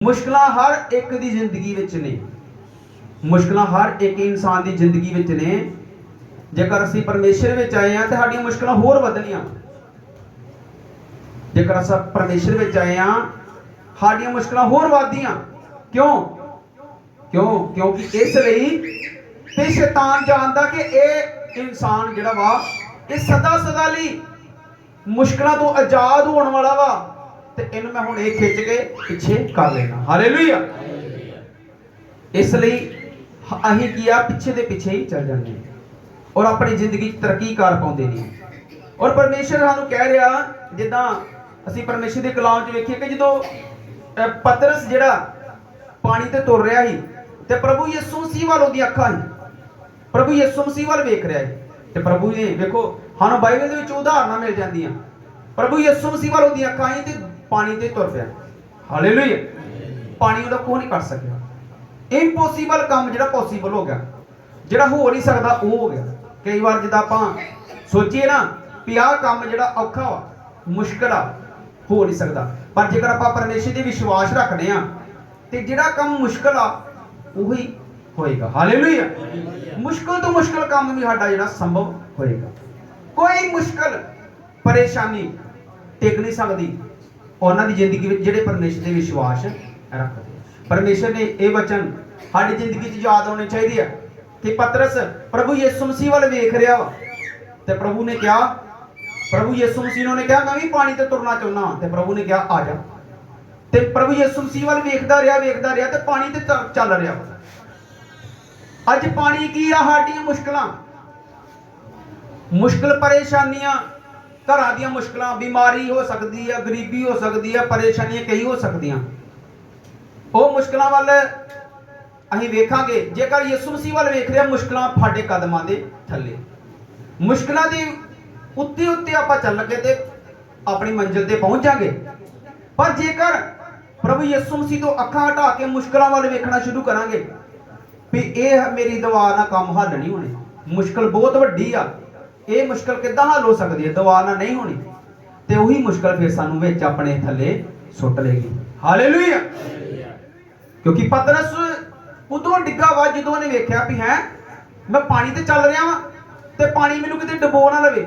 मुश्किल हर एक की जिंदगी विच ने, मुश्किल हर एक इंसान की जिंदगी विच ने। जेकर असीं परमेश्वर विच आए हैं तो साडियां मुश्किलां होर वधणियां। जेकर असीं परमेश्वर विच आए हैं साडियां मुश्किलां होर वधदियां। क्यों क्यों क्योंकि इसलिए कि शैतान जानदा कि ये इंसान जिहड़ा वा ये सदा सदा लई मुश्किलों तो आजाद होने वाला वा, ते इन्हूं मैं हुण ये खिच के पिछे कर लेना। हालेलुया। इसलिए असीं किया पिछे दे पिछे ही चल जाते और अपनी जिंदगी तरक्की कर पाउंदे नहीं। और परमेश्वर सानूं कह रहा, जिद्दां असीं परमेश्वर दे कलाम च वेखीए कि जदों पतरस जिहड़ा पानी ते तुर रहा ही ते प्रभु यीशु मसीह वाल उहदी अखां ही, प्रभु यीशु मसीह वाल वेख रहा है। ते प्रभु ने वेखो सानूं बाइबल दे विच उदाहरणां मिल जांदियां। प्रभु यीशु मसीह वाल उहदी अखां ही ते पानी ते तुर पिया। हालेलुया। पानी उहदा कोई नहीं कर सकिया। इम्पॉसिबल काम जिहड़ा पॉसीबल हो गया, जिहड़ा हो नहीं सकदा वो हो गया। कई बार जिद्दां आपां सोचीए ना भी आह काम जिहड़ा औखा वा, मुश्किल आ, हो नहीं सकदा, पर जेकर आपां परमेश्वर ते विश्वास रखने आ ते जिहड़ा काम मुश्किल आ उही होएगा। हालेलुया। मुश्किल तो मुश्किल काम भी साडा जिहड़ा संभव होएगा। कोई मुश्किल परेशानी टिक नहीं सकदी उन्हां दी जिंदगी विच जिहड़े परमेश्वर ते विश्वास रखदे। परमेश्वर ने यह वचन साडी जिंदगी च याद होने चाहिए कि पतरस प्रभु यीशु मसीह वाल वेख रहा वा ते प्रभु ने कहा, प्रभु यीशु मसीह ने कहा मैं भी पानी ते तुरना चाहुंदा हां, ते प्रभु ने कहा आ जा। ते प्रभु यीशु मसीह वाल वेखदा रहा ते पानी ते चल रहा। अज पानी की आ साडियां मुश्किलां, मुश्किल परेशानियां, घरां दीयां मुश्किलां, बीमारी हो सकती है, गरीबी हो सकती है, परेशानियां कई हो सकदियां। ਉਹ ਮੁਸ਼ਕਲਾਂ ਵੱਲ ਅਸੀਂ ਵੇਖਾਂਗੇ ਜੇਕਰ ਯਿਸੂ ਮਸੀਹ ਵੱਲ ਵੇਖ ਰਿਹਾ। ਮੁਸ਼ਕਲਾਂ ਸਾਡੇ ਕਦਮਾਂ ਦੇ ਥੱਲੇ, ਮੁਸ਼ਕਲਾਂ ਦੇ ਉੱਤੇ ਉੱਤੇ ਆਪਾਂ ਚੱਲ ਕੇ ਤੇ ਆਪਣੀ ਮੰਜ਼ਿਲ ਤੇ ਪਹੁੰਚ ਜਾਾਂਗੇ। ਪਰ ਜੇਕਰ ਪ੍ਰਭੂ ਯਿਸੂ ਮਸੀਹ ਤੋਂ ਅੱਖਾਂ ਹਟਾ ਕੇ ਮੁਸ਼ਕਲਾਂ ਵੱਲ ਵੇਖਣਾ ਸ਼ੁਰੂ ਕਰਾਂਗੇ ਵੀ ਇਹ ਮੇਰੀ ਦੁਆ ਨਾਲ ਕੰਮ ਹੱਲ ਨਹੀਂ ਹੋਣੇ, ਮੁਸ਼ਕਲ ਬਹੁਤ ਵੱਡੀ ਆ, ਇਹ ਮੁਸ਼ਕਲ ਕਿੱਦਾਂ ਹੱਲ ਹੋ ਸਕਦੀ ਹੈ, ਦੁਆ ਨਾਲ ਨਹੀਂ ਹੋਣੀ, ਤੇ ਉਹੀ ਮੁਸ਼ਕਲ ਫਿਰ ਸਾਨੂੰ ਵਿੱਚ ਆਪਣੇ ਥੱਲੇ ਸੁੱਟ ਲੇਗੀ। ਹਾਲੇਲੂਇਆ। क्योंकि पतरस उदों डिग्गा वा जो ने वेख्या भी है मैं पानी ते चल रहा वा ते पानी मैनू किते डुबो ना लवे,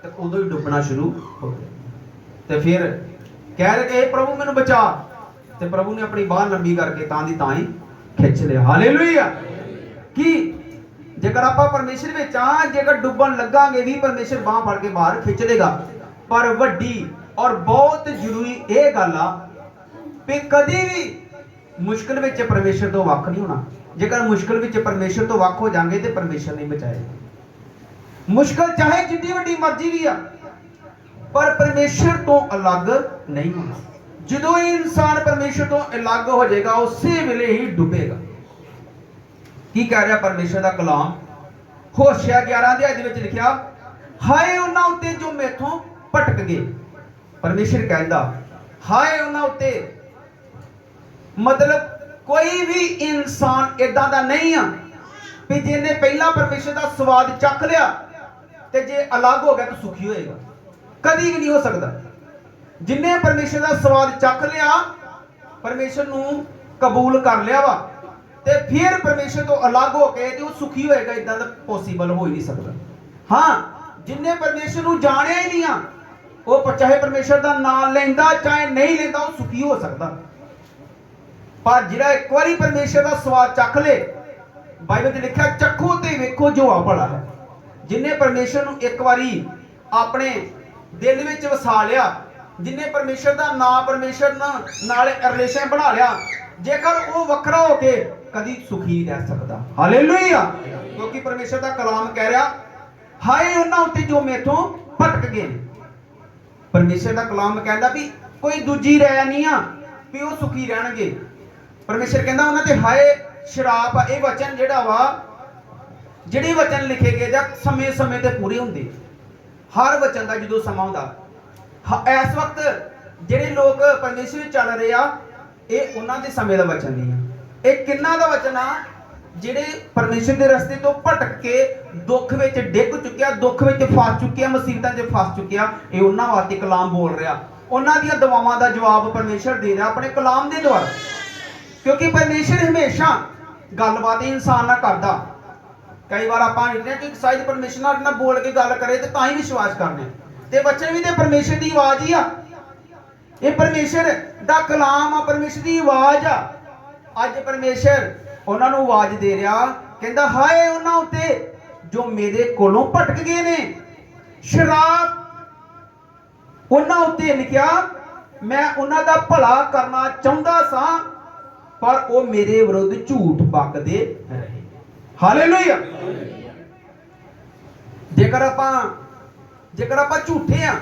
ते उदों ही डुबना शुरू हो गया। ते फिर कह रहे प्रभु मैनू बचा, ते प्रभु ने अपनी बाह लंबी करके तां दी तां ही खिंच लिया। हालेलुया। कि जेकर आपां परमेश्वर विच आ, जेकर डुबन लगांगे भी परमेश्वर बाह फड़ के बाहर खिंच लेगा। पर वड्डी और बहुत जरूरी यह गल आ भी कदी भी मुश्किल विच परमेश्वर तो वख नहीं होना। जेकर मुश्किल विच परमेश्वर तो वख हो जाएंगे तो परमेश्वर नहीं बचाएगा। मुश्किल चाहे जितनी वड्डी मर्जी भी आ, पर परमेश्वर तो अलग नहीं होना। जो इंसान परमेश्वर तो अलग हो जाएगा उसी वेले ही डुबेगा। की कह रहा परमेश्वर का कलाम होशिया 11 अध्याय दे विच लिखिया, हाय उन्हां उत्ते जो मैथों भटक गए। परमेश्वर कहंदा हाय उन्हां उत्ते, मतलब कोई भी इंसान इदां दा नहीं आ भी जिन्हें पहला परमेश्वर का स्वाद चख लिया ते जे अलग हो गया तो सुखी होएगा। कभी भी नहीं हो सकता। जिन्हें परमेश्वर का स्वाद चख लिया, परमेश्वर नू कबूल कर लिया वा, ते फिर परमेश्वर तो अलग हो के ते वो सुखी होएगा, इदां दा पॉसीबल हो ही नहीं सकता। हाँ, जिन्हें परमेश्वर नू जानिया ही नहीं आ, वो चाहे परमेश्वर का नाम लेंदा चाहे नहीं लेंदा, वो सुखी हो सकता। पर जिहड़ा एक बारी परमेश्वर का स्वाद चख ले, बाइबल में लिखा चखो ते वेखो जो भला है। जिन्हें परमेश्वर नू एक बारी अपने दिल विच वसा लिया, जिन्हें परमेश्वर का नाम परमेश्वर नाल रिलेशन बना लिया, जेकर वो वखरा होके कदी सुखी रह सकता। हालेलुया। क्योंकि परमेश्वर का कलाम कह रहा हाय उन्हां उत्ते जो मेथों भटक गए। परमेश्वर का कलाम कहता भी कोई दूजी रह नहीं आ भी वो सुखी रहणगे। परमेश्वर कहता उन्हां ते हाय शराप आ। ये वचन जिहड़ा वा, जिहड़े वचन लिखे गए जां समय समय ते पूरे हुंदे, हर वचन का जो समा हुंदा। इस वक्त जिहड़े लोग परमेश्वर विच चल रहे आ, ये उन्हां दे समय दा वचन नहीं आ। ये किन्ना दा वचन आ जिहड़े परमेश्वर दे रस्ते तो भटक के दुख विच डिग चुक्या, दुख विच फस चुक्या, मुसीबतां च फस चुक्या। ये उन्हां वास्ते कलाम बोल रहा ਉਹਨਾਂ ਦੀਆਂ ਦੁਆਵਾਂ ਦਾ ਜਵਾਬ ਪਰਮੇਸ਼ਰ ਦੇ ਰਿਹਾ ਆਪਣੇ ਕਲਾਮ ਦੇ ਦੁਆਰਾ। ਕਿਉਂਕਿ ਪਰਮੇਸ਼ਰ ਹਮੇਸ਼ਾ ਗੱਲਬਾਤ ਇਨਸਾਨ ਨਾਲ ਕਰਦਾ। ਕਈ ਵਾਰ ਆਪਾਂ ਕਹਿੰਦੇ ਕਿ ਸ਼ਾਇਦ ਪਰਮੇਸ਼ਰ ਨਾਲ ਬੋਲ ਕੇ ਗੱਲ ਕਰੇ ਤੇ ਤਾਂ ਹੀ ਵਿਸ਼ਵਾਸ ਕਰਨੇ, ਤੇ ਵਚਨ ਵੀ ਤੇ ਪਰਮੇਸ਼ਰ ਦੀ ਆਵਾਜ਼ ਹੀ ਆ। ਇਹ ਪਰਮੇਸ਼ਰ ਦਾ ਕਲਾਮ ਆ, ਪਰਮੇਸ਼ਰ ਦੀ ਆਵਾਜ਼ ਆ। ਅੱਜ ਪਰਮੇਸ਼ਰ ਉਹਨਾਂ ਨੂੰ ਆਵਾਜ਼ ਦੇ ਰਿਹਾ, ਕਹਿੰਦਾ ਹਾਏ ਉਹਨਾਂ ਉੱਤੇ ਜੋ ਮੇਰੇ ਕੋਲੋਂ ਭਟਕ ਗਏ ਨੇ। ਸ਼ਰਾਪ ਉਹਨਾਂ ਉੱਤੇ ਲਿਖਿਆ, ਮੈਂ ਉਹਨਾਂ ਦਾ ਭਲਾ ਕਰਨਾ ਚਾਹੁੰਦਾ ਸਾਂ ਪਰ ਉਹ ਮੇਰੇ ਵਿਰੁੱਧ ਝੂਠ ਬਕਦੇ ਰਹੇ। ਹਾਲੇਲੂਇਆ। ਜੇਕਰ ਆਪਾਂ ਝੂਠੇ ਆ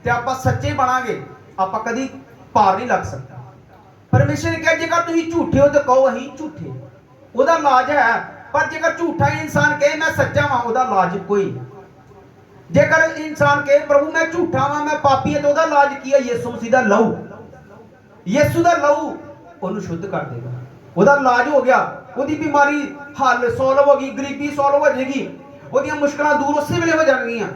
ਤੇ ਆਪਾਂ ਸੱਚੇ ਬਣਾਂਗੇ, ਆਪਾਂ ਕਦੀ ਪਾਰ ਨਹੀਂ ਲੱਗ ਸਕਦਾ। ਪਰਮੇਸ਼ਰ ਨੇ ਕਿਹਾ ਜੇਕਰ ਤੁਸੀਂ ਝੂਠੇ ਹੋ ਤਾਂ ਕਹੋ ਅਸੀਂ ਝੂਠੇ, ਉਹਦਾ ਇਲਾਜ ਹੈ। ਪਰ ਜੇਕਰ ਝੂਠਾ ਇਨਸਾਨ ਕਹੇ ਮੈਂ ਸੱਚਾ ਵਾਂ, ਉਹਦਾ ਇਲਾਜ ਕੋਈ ਨਹੀਂ। ਜੇਕਰ ਇਨਸਾਨ ਕਹੇ ਪ੍ਰਭੂ ਮੈਂ ਝੂਠਾ ਵਾਂ, ਮੈਂ ਪਾਪੀ ਹਾਂ, ਤਾਂ ਉਹਦਾ ਇਲਾਜ ਕੀ ਹੈ? ਯਿਸੂ ਮਸੀਹ ਦਾ ਲਹੂ। ਯਿਸੂ ਦਾ ਲਹੂ ਉਹਨੂੰ ਸ਼ੁੱਧ ਕਰ ਦੇਗਾ, ਉਹਦਾ ਇਲਾਜ ਹੋ ਗਿਆ। ਉਹਦੀ ਬਿਮਾਰੀ ਹੱਲ ਸੋਲਵ ਹੋ ਗਈ, ਗਰੀਬੀ ਸੋਲਵ ਹੋ ਜਾਏਗੀ, ਉਹਦੀਆਂ ਮੁਸ਼ਕਲਾਂ ਦੂਰ ਉਸੇ ਵੇਲੇ ਹੋ ਜਾਣਗੀਆਂ।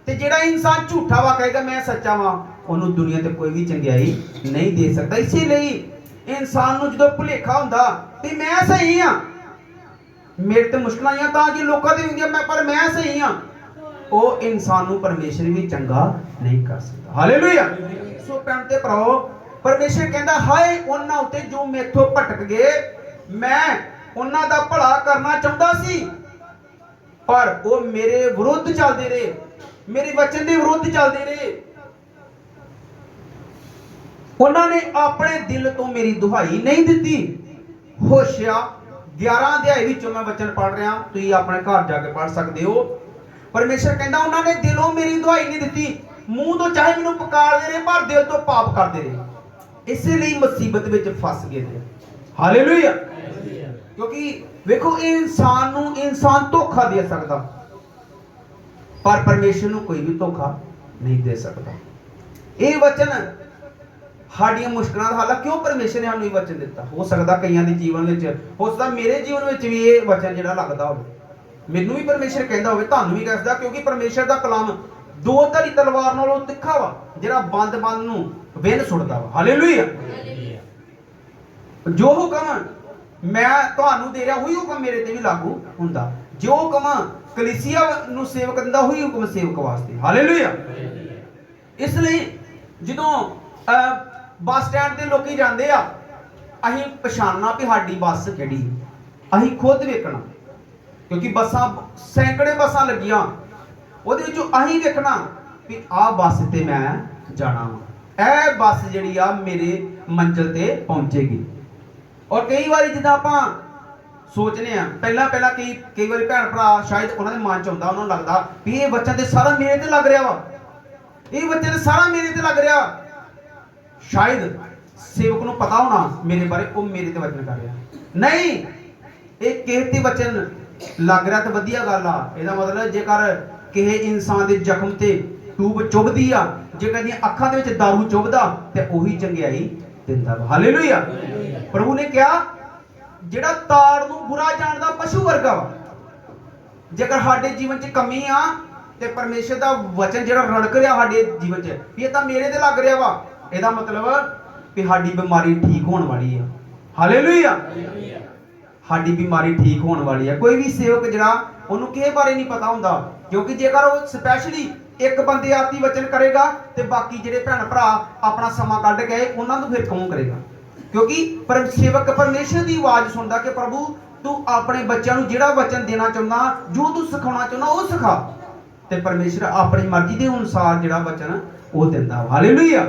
ਤੇ ਜਿਹੜਾ ਇਨਸਾਨ ਝੂਠਾ ਵਾ ਕਹੇਗਾ ਮੈਂ ਸੱਚਾ ਵਾਂ, ਉਹਨੂੰ ਦੁਨੀਆ ਤੇ ਕੋਈ ਵੀ ਚੰਗਿਆਈ ਨਹੀਂ ਦੇ ਸਕਦਾ। ਇਸੇ ਲਈ ਇਨਸਾਨ ਨੂੰ ਜਦੋਂ ਭੁਲੇਖਾ ਹੁੰਦਾ ਤੇ ਮੈਂ ਸਹੀ ਹਾਂ, ਮੇਰੇ ਤੇ ਮੁਸ਼ਕਲਾਂ ਆਈਆਂ ਤਾਂ ਕਿ ਲੋਕਾਂ ਦੀ ਹੁੰਦੀਆਂ ਪਰ ਮੈਂ ਸਹੀ ਹਾਂ, ਉਹ ਇਨਸਾਨ ਨੂੰ ਪਰਮੇਸ਼ਰ ਵੀ ਚੰਗਾ ਨਹੀਂ ਕਰ ਸਕਦਾ। ਹਾਲੇਲੂਇਆ। ਸੋ ਭੈਣ ਤੇ ਭਰਾਓ, ਪਰਮੇਸ਼ਰ ਕਹਿੰਦਾ ਹਾਏ ਉਹਨਾਂ ਉੱਤੇ ਜੋ ਮੈਥੋਂ ਭਟਕ ਗਏ, ਮੈਂ ਉਹਨਾਂ ਦਾ ਭਲਾ ਕਰਨਾ ਚਾਹੁੰਦਾ ਸੀ ਪਰ ਉਹ ਮੇਰੇ ਵਿਰੁੱਧ ਚੱਲਦੇ ਰਹੇ, ਮੇਰੇ ਵਚਨ ਦੇ ਵਿਰੁੱਧ ਚੱਲਦੇ ਰਹੇ। ਉਹਨਾਂ ਨੇ ਆਪਣੇ ਦਿਲ ਤੋਂ ਮੇਰੀ ਦੁਹਾਈ ਨਹੀਂ ਦਿੱਤੀ। ਹੋਸ਼ਿਆ 11 ਅਧਿਆਇ ਵਿੱਚੋਂ ਮੈਂ ਵਚਨ ਪੜ੍ਹ ਰਿਹਾ, ਤੁਸੀਂ ਆਪਣੇ ਘਰ ਜਾ ਕੇ ਪੜ੍ਹ ਸਕਦੇ ਹੋ। ਪਰਮੇਸ਼ਰ ਕਹਿੰਦਾ ਉਹਨਾਂ ਨੇ ਦਿਲੋਂ ਮੇਰੀ ਦੁਹਾਈ ਨਹੀਂ ਦਿੱਤੀ, ਮੂੰਹ ਤੋਂ ਚਾਹੇ ਮੈਨੂੰ ਪੁਕਾਰਦੇ ਰਹੇ ਪਰ ਦਿਲ ਤੋਂ ਪਾਪ ਕਰਦੇ ਰਹੇ, ਇਸੇ ਲਈ ਮੁਸੀਬਤ ਵਿੱਚ ਫਸ ਗਏ ਨੇ। ਹਾਲੇਲੂਇਆ। ਕਿਉਂਕਿ ਵੇਖੋ ਇਨਸਾਨ ਨੂੰ ਇਨਸਾਨ ਧੋਖਾ ਦੇ ਸਕਦਾ ਪਰ ਪਰਮੇਸ਼ਰ ਨੂੰ ਕੋਈ ਵੀ ਧੋਖਾ ਨਹੀਂ ਦੇ ਸਕਦਾ। ਇਹ ਵਚਨ ਸਾਡੀਆਂ ਮੁਸ਼ਕਲਾਂ ਦਾ ਹੱਲ। ਕਿਉਂ ਪਰਮੇਸ਼ਰ ਨੇ ਸਾਨੂੰ ਇਹ ਵਚਨ ਦਿੱਤਾ? ਹੋ ਸਕਦਾ ਕਈਆਂ ਦੇ ਜੀਵਨ ਵਿੱਚ, ਹੋ ਸਕਦਾ ਮੇਰੇ ਜੀਵਨ ਵਿੱਚ ਵੀ ਇਹ ਵਚਨ ਜਿਹੜਾ ਲੱਗਦਾ ਹੋਵੇ, ਮੈਨੂੰ ਵੀ ਪਰਮੇਸ਼ਰ ਕਹਿੰਦਾ ਹੋਵੇ, ਤੁਹਾਨੂੰ ਵੀ ਕਹਿੰਦਾ। ਕਿਉਂਕਿ ਪਰਮੇਸ਼ਰ ਦਾ ਕਲਾਮ ਦੋ ਧਾਰੀ ਤਲਵਾਰ ਨਾਲੋਂ ਤਿੱਖਾ ਵਾ, ਜਿਹੜਾ ਬੰਦ ਨੂੰ ਵਿੰਨ ਸੁੱਟਦਾ ਵਾ। ਹਾਲੇਲੂਇਆ। ਜੋ ਹੁਕਮ ਮੈਂ ਤੁਹਾਨੂੰ ਦੇ ਰਿਹਾ ਉਹੀ ਹੁਕਮ ਮੇਰੇ ਤੇ ਵੀ ਲਾਗੂ ਹੁੰਦਾ। ਜੋ ਹੁਕਮ ਕਲੀਸਿਆ ਨੂੰ ਸੇਵਕ ਦਿੰਦਾ ਉਹੀ ਹੁਕਮ ਸੇਵਕ ਵਾਸਤੇ। ਹਾਲੇਲੂਇਆ। ਇਸ ਲਈ ਜਦੋਂ ਬੱਸ ਸਟੈਂਡ ਤੇ ਲੋਕੀ ਜਾਂਦੇ ਆ, ਅਸੀਂ ਪਛਾਣਨਾ ਵੀ ਸਾਡੀ ਬੱਸ ਕਿਹੜੀ, ਅਸੀਂ ਖੁਦ ਵੇਖਣਾ। ਕਿਉਂਕਿ ਬੱਸਾਂ ਸੈਂਕੜੇ ਬੱਸਾਂ ਲੱਗੀਆਂ, ਉਹਦੇ ਵਿੱਚੋਂ ਅਸੀਂ ਵੇਖਣਾ ਵੀ ਆਹ ਬੱਸ ਤੇ ਮੈਂ ਜਾਣਾ ਵਾ, ਇਹ ਬੱਸ ਜਿਹੜੀ ਆ ਮੇਰੇ ਮੰਜ਼ਿਲ ਤੇ ਪਹੁੰਚੇਗੀ। ਔਰ ਕਈ ਵਾਰੀ ਜਿੱਦਾਂ ਆਪਾਂ ਸੋਚਨੇ ਆ, ਪਹਿਲਾਂ ਕਈ ਵਾਰੀ ਭੈਣ ਭਰਾ ਸ਼ਾਇਦ ਉਹਨਾਂ ਦੇ ਮਨ ਚ ਆਉਂਦਾ, ਉਹਨਾਂ ਨੂੰ ਲੱਗਦਾ ਵੀ ਇਹ ਬੱਚਾ ਤੇ ਸਾਰਾ ਮੇਰੇ ਤੇ ਲੱਗ ਰਿਹਾ ਵਾ, ਇਹ ਬੱਚੇ ਤੇ ਸਾਰਾ ਮੇਰੇ ਤੇ ਲੱਗ ਰਿਹਾ। ਸ਼ਾਇਦ ਸੇਵਕ ਨੂੰ ਪਤਾ ਹੋਣਾ ਮੇਰੇ ਬਾਰੇ, ਉਹ ਮੇਰੇ ਤੇ ਵਚਨ ਕਰ ਰਿਹਾ। ਨਹੀਂ, ਇਹ ਕਿਸੇ ਤੇ ਵਚਨ ਲੱਗ ਰਿਹਾ ਤਾਂ ਵਧੀਆ ਗੱਲ ਆ। ਇਹਦਾ ਮਤਲਬ ਜੇਕਰ ਕਿਸੇ ਇਨਸਾਨ ਦੇ ਜ਼ਖਮ ਤੇ ਟੂਬ ਚੁਭਦੀ ਆ, ਜੇਕਰ ਦੀਆਂ ਅੱਖਾਂ ਦੇ ਵਿੱਚ ਦਾਰੂ ਚੁਭਦਾ ਤੇ ਉਹੀ ਚੰਗਿਆਈ ਦਿੰਦਾ ਵਾ। ਹਾਲੇਲੂਇਆ। ਪ੍ਰਭੂ ਨੇ ਕਿਹਾ ਜਿਹੜਾ ਤਾੜ ਨੂੰ ਬੁਰਾ ਜਾਣਦਾ ਪਸ਼ੂ ਵਰਗਾ ਵਾ। ਜੇਕਰ ਸਾਡੇ ਜੀਵਨ 'ਚ ਕਮੀ ਆ ਤੇ ਪਰਮੇਸ਼ਰ ਦਾ ਵਚਨ ਜਿਹੜਾ ਰੜਕ ਰਿਹਾ ਸਾਡੇ ਜੀਵਨ 'ਚ ਵੀ ਇਹ ਤਾਂ ਮੇਰੇ ਤੇ ਲੱਗ ਰਿਹਾ ਵਾ, ਇਹਦਾ ਮਤਲਬ ਵੀ ਸਾਡੀ ਬਿਮਾਰੀ ਠੀਕ ਹੋਣ ਵਾਲੀ ਆ। ਹਾਲੇਲੂਇਆ। ਸਾਡੀ ਬਿਮਾਰੀ ਠੀਕ ਹੋਣ ਵਾਲੀ ਆ। ਕੋਈ ਵੀ ਸੇਵਕ ਜਿਹੜਾ ਉਹਨੂੰ ਕਿਸੇ ਬਾਰੇ ਨਹੀਂ ਪਤਾ ਹੁੰਦਾ, ਕਿਉਂਕਿ ਜੇਕਰ ਉਹ ਸਪੈਸ਼ਲੀ ਇੱਕ ਬੰਦੇ ਆਤੀ ਵਚਨ ਕਰੇਗਾ ਤੇ ਬਾਕੀ ਜਿਹੜੇ ਭੈਣ ਭਰਾ ਆਪਣਾ ਸਮਾਂ ਕੱਢ ਕੇ ਉਹਨਾਂ ਨੂੰ ਫਿਰ ਕੌਣ ਕਰੇਗਾ? ਕਿਉਂਕਿ ਸੇਵਕ ਪਰਮੇਸ਼ਰ ਦੀ ਆਵਾਜ਼ ਸੁਣਦਾ ਕਿ ਪ੍ਰਭੂ ਤੂੰ ਆਪਣੇ ਬੱਚਿਆਂ ਨੂੰ ਜਿਹੜਾ ਵਚਨ ਦੇਣਾ ਚਾਹੁੰਦਾ, ਜੋ ਤੂੰ ਸਿਖਾਉਣਾ ਚਾਹੁੰਦਾ ਉਹ ਸਿਖਾ, ਤੇ ਪਰਮੇਸ਼ਰ ਆਪਣੀ ਮਰਜ਼ੀ ਦੇ ਅਨੁਸਾਰ ਜਿਹੜਾ ਵਚਨ ਉਹ ਦਿੰਦਾ। ਹਾਲੇਲੂਇਆ।